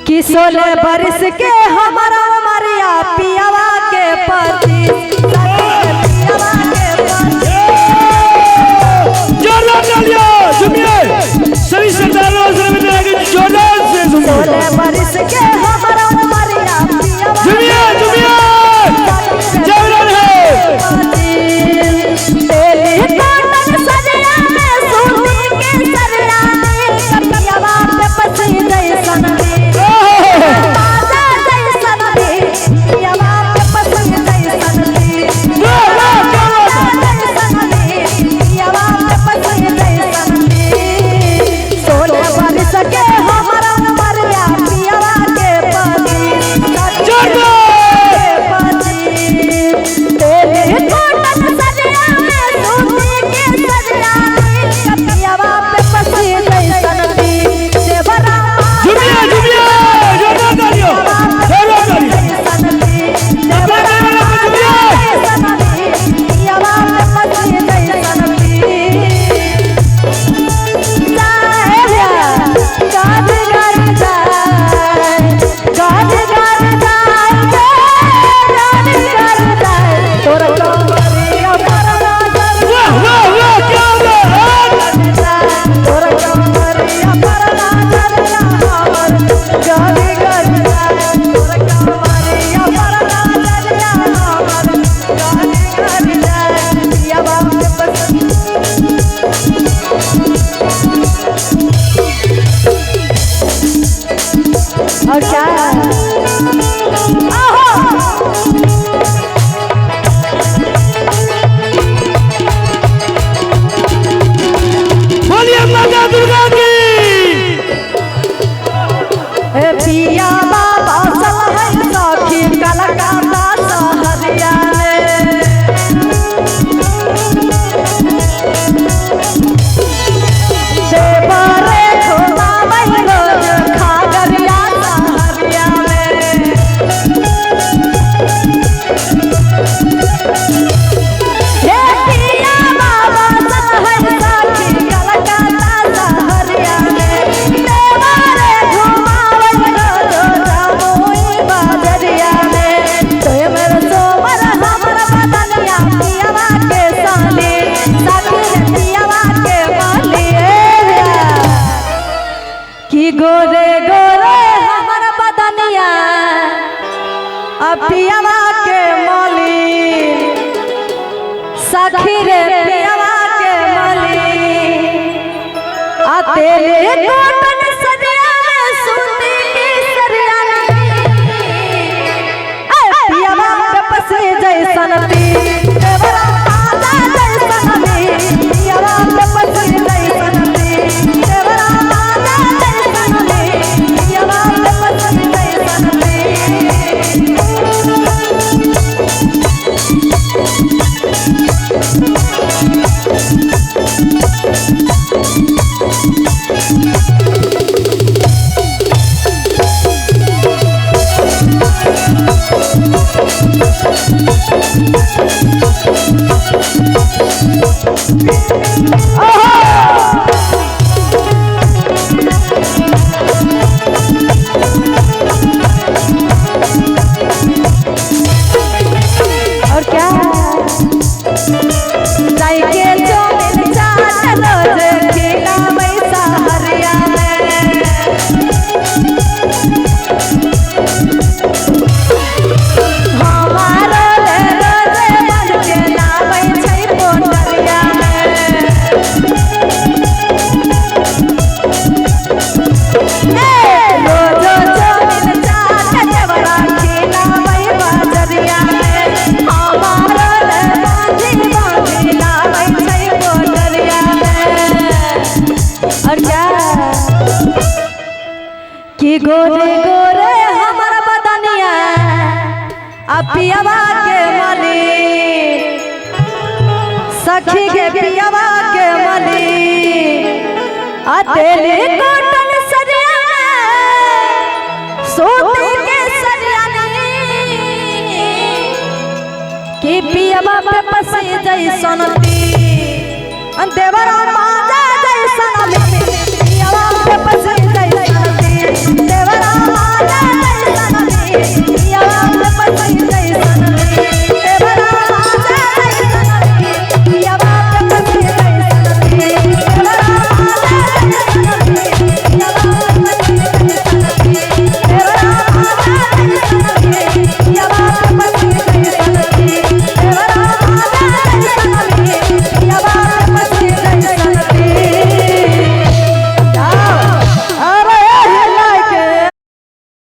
कि 16 बरस के हमारा मरिया पियावा के पति पियावा के पति जोरदार तालियां सुनिए सभी सरदारों से विनती है कि जोरदार से सुनिए 16 बरस के हमारा मरिया पियावा सुनिए सुनिए जोरदार है तेरी काटन सजया में सूती के सरया में पियावा पे पसी जैसन माजा जैसन पियावा पे पसी जैसन पियावा पे पसी जैसन 16 बरस के हमारा मरिया पियावा के पति तेरे कोटन सजया में सूती के सजया में पियावा पे पसी जैसन देवरा सुनिए सुनिए जोरदार तालियां जोरदार तालियां पियावा पे पसी जैसन और क्या बोलिए माता दुर्गा की पिया बाबा सलहै सखी कलकत्ता सहरिया देवरे घुमाबै रोज खागरिया सहरिया हे पिया बाबा सलहै सखी कलकत्ता सहरिया देवरे घुमाबै रोज जामुई बाजरिया तोय मेरे सोमर हमर बदनिया पियावा के साली साथी पियावा के मालिए कि गोरे गोरे हमर बदनिया पियावा के माली सखी रे पियावा के माली तेरे कोटन सजया में सूती की सरिया पियावा पे पसी जैसन देवरा माजा जैसन पियावा पे पसी जैसन देवरा माजा जैसन पियावा पे पसी जैसन और क्या जाई के जो मिल जात रोज खिला वैसा हरिया हमारा ले रोज मन के नामै छै पोटरिया रोज जो मिल जात देवरा खिला वै बाजरिया हमारा ले बाजी बाजी नामै छै पोटरिया और क्या कि गोरे गोरे हमर बदनिया पियावा के माली सखी के पियावा के माली तेरे कोटन सजया सूती के सजया कि पियावा पे पसी जैसन देवरा माजा जैसन